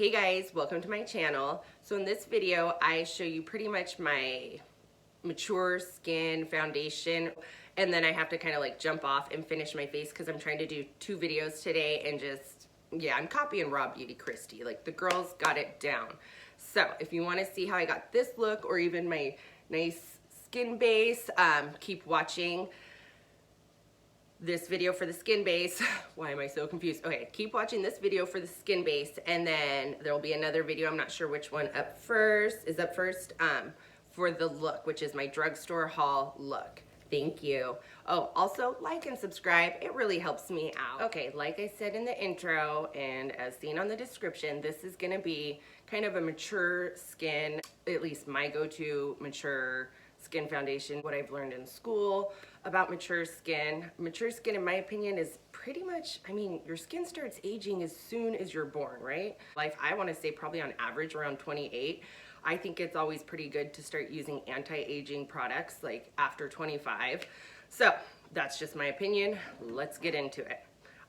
Hey guys, welcome to my channel. So in this video, I show you pretty much my mature skin foundation, and then I have to kind of like jump off and finish my face because I'm trying to do 2 videos today and just, yeah, I'm copying Raw Beauty Christy. Like the girls got it down. So if you want to see how I got this look or even my nice skin base, keep watching this video for the skin base. Why am I so confused? Okay, keep watching this video for the skin base, and then there will be another video, I'm not sure which one is up first, for the look, which is my drugstore haul look. Thank you. Oh, also like and subscribe. It really helps me out. Okay, like I said in the intro and as seen on the description, this is gonna be kind of a mature skin, at least my go-to mature skin foundation, what I've learned in school about mature skin. Mature skin, in my opinion, is pretty much, I mean, your skin starts aging as soon as you're born, right? Life, I want to say probably on average around 28. I think it's always pretty good to start using anti-aging products like after 25. So that's just my opinion. Let's get into it.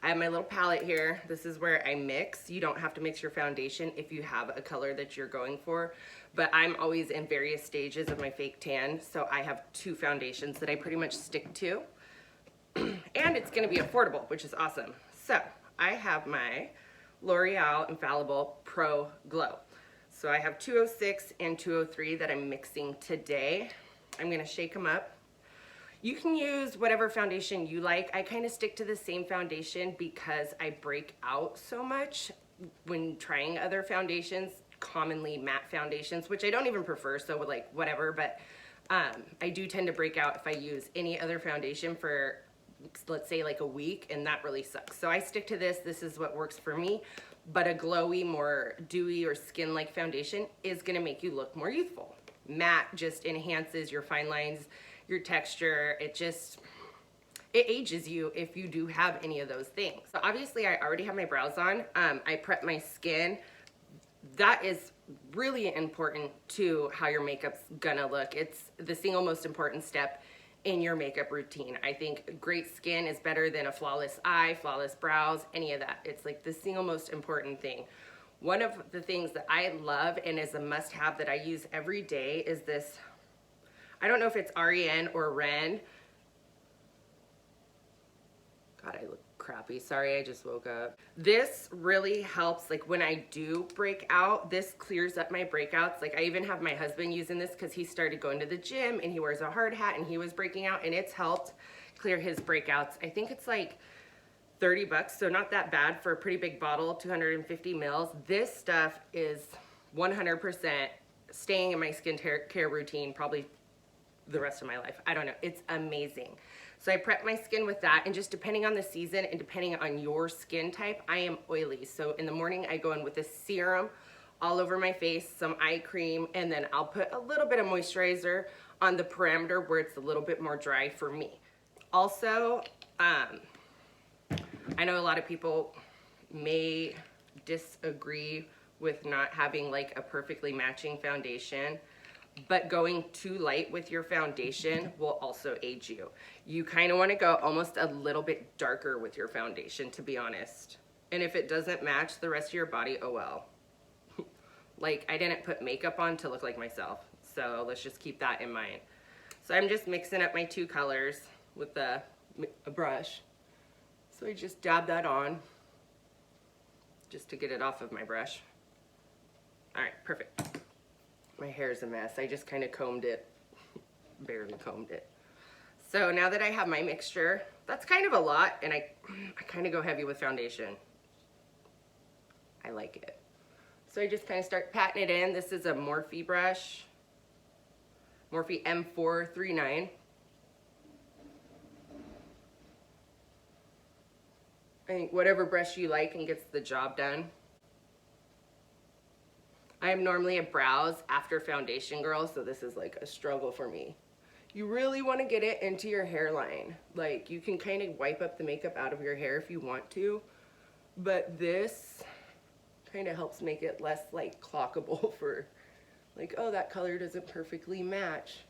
I have my little palette here. This is where I mix. You don't have to mix your foundation if you have a color that you're going for, but I'm always in various stages of my fake tan, so I have 2 foundations that I pretty much stick to. And it's gonna be affordable, which is awesome. So I have my L'Oreal Infallible Pro Glow. So I have 206 and 203 that I'm mixing today. I'm gonna shake them up. You can use whatever foundation you like. I kind of stick to the same foundation because I break out so much when trying other foundations, commonly matte foundations, which I don't even prefer, so like whatever, but I do tend to break out if I use any other foundation for, let's say, like a week, and that really sucks. So I stick to this. This is what works for me, but a glowy, more dewy or skin-like foundation is gonna make you look more youthful. Matte just enhances your fine lines, your texture. It ages you if you do have any of those things. So obviously I already have my brows on. I prep my skin. That is really important to how your makeup's gonna look. It's the single most important step in your makeup routine. I think great skin is better than a flawless eye, flawless brows, any of that. It's like the single most important thing. One of the things that I love and is a must-have that I use every day is this, I don't know if it's REN or Ren. God, I look crappy. Sorry, I just woke up. This really helps, like when I do break out, this clears up my breakouts. Like I even have my husband using this because he started going to the gym and he wears a hard hat and he was breaking out, and it's helped clear his breakouts. I think it's like 30 bucks, so not that bad for a pretty big bottle, 250 mils. This stuff is 100% staying in my care routine probably the rest of my life. I don't know, it's amazing. So I prep my skin with that, and just depending on the season and depending on your skin type, I am oily. So in the morning I go in with a serum all over my face, some eye cream, and then I'll put a little bit of moisturizer on the perimeter where it's a little bit more dry for me. Also, I know a lot of people may disagree with not having like a perfectly matching foundation, but going too light with your foundation will also age you. You kind of want to go almost a little bit darker with your foundation, to be honest. And if it doesn't match the rest of your body, oh well. Like, I didn't put makeup on to look like myself, so let's just keep that in mind. So I'm just mixing up my 2 colors with a brush. So I just dab that on just to get it off of my brush. All right, perfect. My hair's a mess. I just kind of combed it, barely combed it. So now that I have my mixture, that's kind of a lot, and I kind of go heavy with foundation. I like it. So I just kind of start patting it in. This is a Morphe brush, Morphe M439. I think whatever brush you like and gets the job done. I am normally a brows after foundation girl, so this is like a struggle for me. You really want to get it into your hairline. Like, you can kind of wipe up the makeup out of your hair if you want to, but this kind of helps make it less like clockable for like, oh, that color doesn't perfectly match.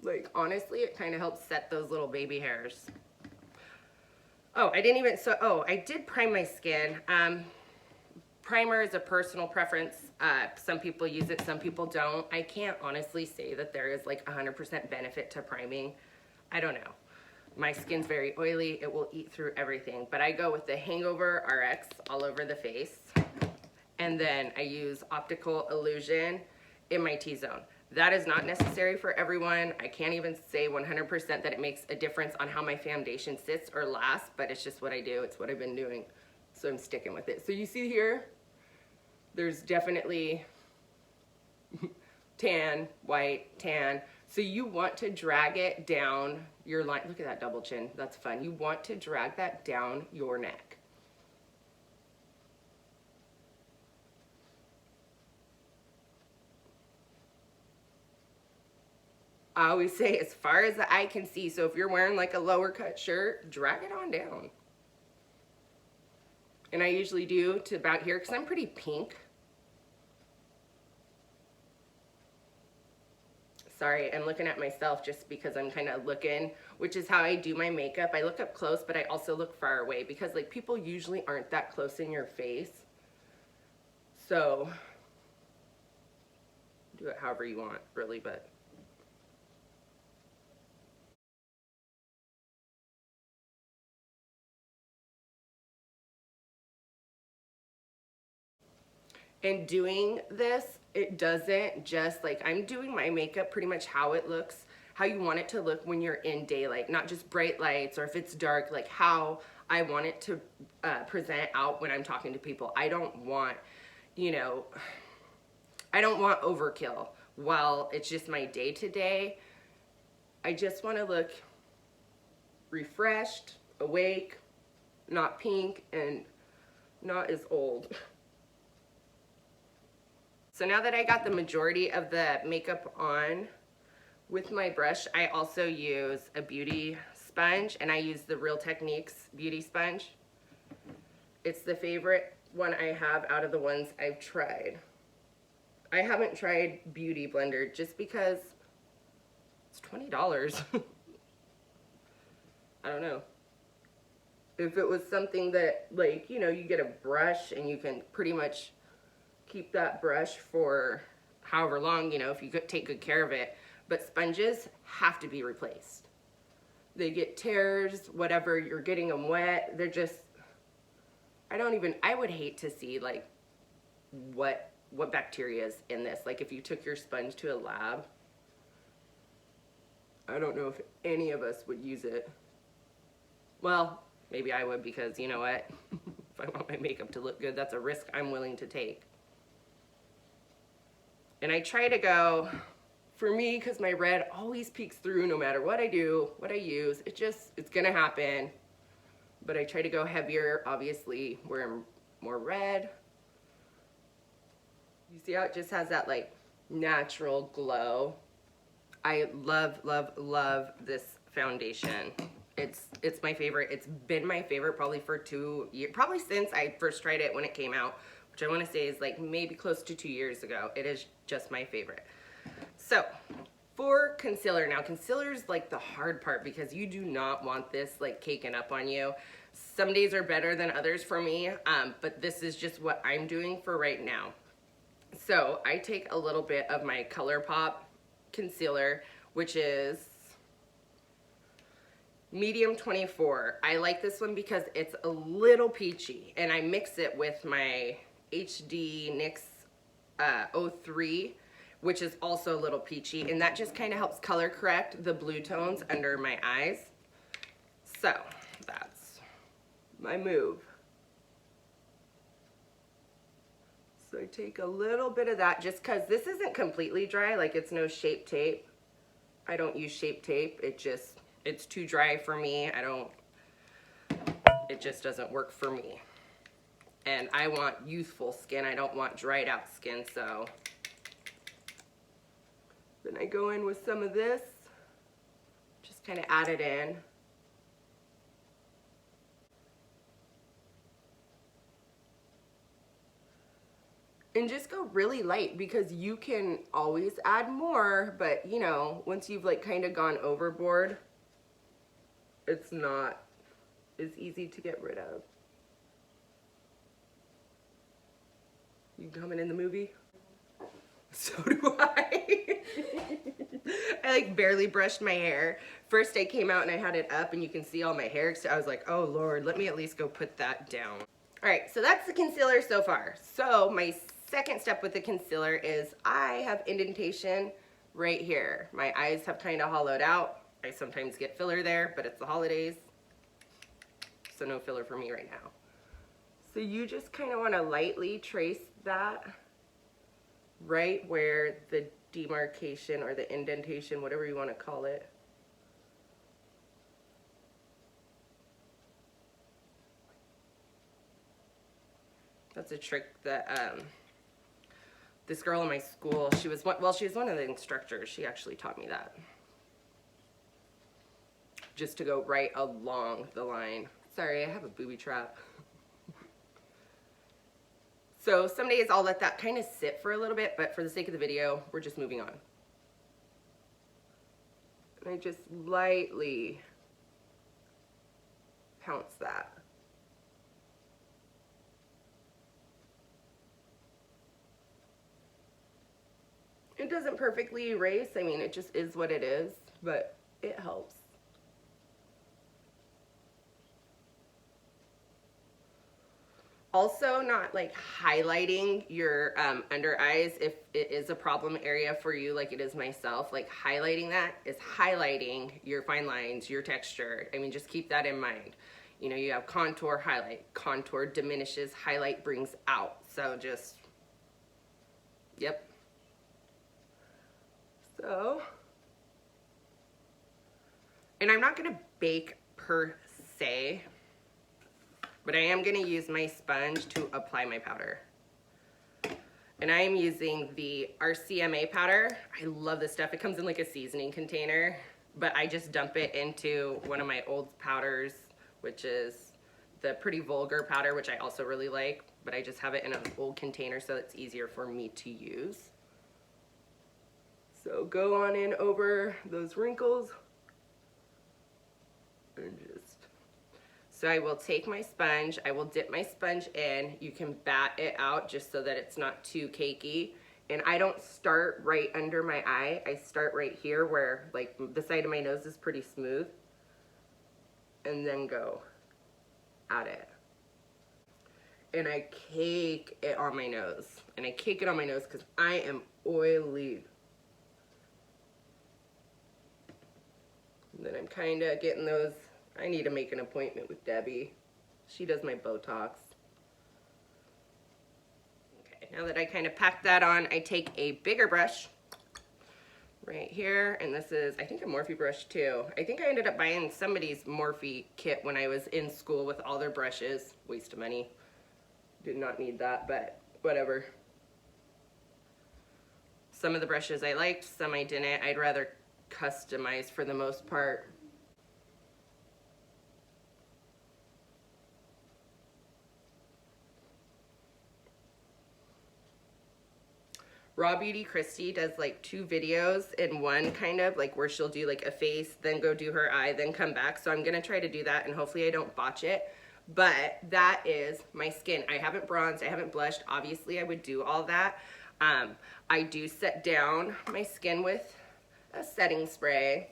Like, honestly, it kind of helps set those little baby hairs. Oh, I didn't even, so, oh, I did prime my skin. Primer is a personal preference. Some people use it, some people don't. I can't honestly say that there is like 100% benefit to priming. I don't know. My skin's very oily. It will eat through everything. But I go with the Hangover RX all over the face. And then I use Optical Illusion in my T-zone. That is not necessary for everyone. I can't even say 100% that it makes a difference on how my foundation sits or lasts, but it's just what I do. It's what I've been doing. So I'm sticking with it. So you see here, there's definitely tan, white, tan. So you want to drag it down your line. Look at that double chin. That's fun. You want to drag that down your neck. I always say as far as the eye can see. So if you're wearing like a lower cut shirt, drag it on down. And I usually do to about here because I'm pretty pink. Sorry, I'm looking at myself just because I'm kind of looking, which is how I do my makeup. I look up close, but I also look far away because like people usually aren't that close in your face. So do it however you want, really, but. And doing this, it doesn't just like, I'm doing my makeup pretty much how it looks, how you want it to look when you're in daylight, not just bright lights or if it's dark, like how I want it to present out when I'm talking to people. I don't want, you know, I don't want overkill while it's just my day to day. I just want to look refreshed, awake, not pink, and not as old. So now that I got the majority of the makeup on with my brush, I also use a beauty sponge, and I use the Real Techniques beauty sponge. It's the favorite one I have out of the ones I've tried. I haven't tried Beauty Blender just because it's $20. I don't know. If it was something that, like, you know, you get a brush and you can pretty much keep that brush for however long, you know, if you could take good care of it. But sponges have to be replaced. They get tears, whatever, you're getting them wet. They're just, I would hate to see like what bacteria is in this. Like if you took your sponge to a lab, I don't know if any of us would use it. Well, maybe I would, because you know what? If I want my makeup to look good, that's a risk I'm willing to take. And I try to go, for me, because my red always peeks through no matter what I do, what I use. It's gonna happen. But I try to go heavier, obviously, where I'm more red. You see how it just has that like natural glow? I love, love, love this foundation. It's my favorite. It's been my favorite probably for 2 years, probably since I first tried it when it came out, which I want to say is like maybe close to 2 years ago. It is just my favorite. So for concealer, now concealer is like the hard part because you do not want this like caking up on you. Some days are better than others for me, but this is just what I'm doing for right now. So I take a little bit of my ColourPop concealer, which is medium 24. I like this one because it's a little peachy, and I mix it with my HD NYX 03, which is also a little peachy, and that just kind of helps color correct the blue tones under my eyes. So that's my move. So I take a little bit of that just because this isn't completely dry, like it's no Shape Tape. I don't use Shape Tape. It's too dry for me. It just doesn't work for me. And I want youthful skin. I don't want dried out skin, so. Then I go in with some of this, just kind of add it in. And just go really light because you can always add more, but you know, once you've like kind of gone overboard, it's not is easy to get rid of. You coming in the movie? So do I. I like barely brushed my hair. First I came out and I had it up and you can see all my hair. So I was like, oh Lord, let me at least go put that down. All right, so that's the concealer so far. So my second step with the concealer is I have indentation right here. My eyes have kind of hollowed out. I sometimes get filler there, but it's the holidays, so no filler for me right now. So you just kind of want to lightly trace that right where the demarcation or the indentation, whatever you want to call it. That's a trick that this girl in my school, she was one of the instructors. She actually taught me that. Just to go right along the line. Sorry, I have a booby trap. So some days I'll let that kind of sit for a little bit, but for the sake of the video, we're just moving on. And I just lightly pounce that. It doesn't perfectly erase. I mean, it just is what it is, but it helps. Also, not like highlighting your under eyes if it is a problem area for you like it is myself. Like highlighting that is highlighting your fine lines, your texture. I mean, just keep that in mind. You know, you have contour, highlight. Contour diminishes, highlight brings out. So just, yep. So, and I'm not gonna bake per se, but I am gonna use my sponge to apply my powder. And I am using the RCMA powder. I love this stuff. It comes in like a seasoning container, but I just dump it into one of my old powders, which is the Pretty Vulgar powder, which I also really like, but I just have it in an old container so it's easier for me to use. So go on in over those wrinkles and just, so I will take my sponge, I will dip my sponge in. You can bat it out just so that it's not too cakey. And I don't start right under my eye. I start right here where like the side of my nose is pretty smooth, and then go at it. And I cake it on my nose. And I cake it on my nose because I am oily. And then I'm kind of getting those. I need to make an appointment with Debbie. She does my Botox. Okay, now that I kind of packed that on, I take a bigger brush right here. And this is, I think, a Morphe brush too. I think I ended up buying somebody's Morphe kit when I was in school with all their brushes. Waste of money. Did not need that, but whatever. Some of the brushes I liked, some I didn't. I'd rather customize for the most part. Raw Beauty Christy does like 2 videos in one, kind of like where she'll do like a face, then go do her eye, then come back. So I'm gonna try to do that and hopefully I don't botch it. But that is my skin. I haven't bronzed, I haven't blushed. Obviously I would do all that. I do set down my skin with a setting spray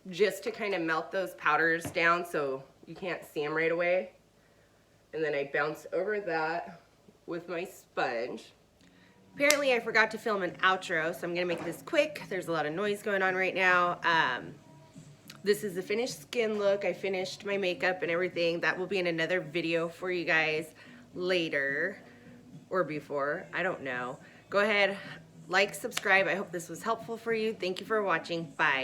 just to kind of melt those powders down so you can't see them right away. And then I bounce over that with my sponge. Apparently I forgot to film an outro, so I'm gonna make this quick. There's a lot of noise going on right now. This is the finished skin look. I finished my makeup and everything. That will be in another video for you guys later or before, I don't know. Go ahead, like, subscribe. I hope this was helpful for you. Thank you for watching. Bye.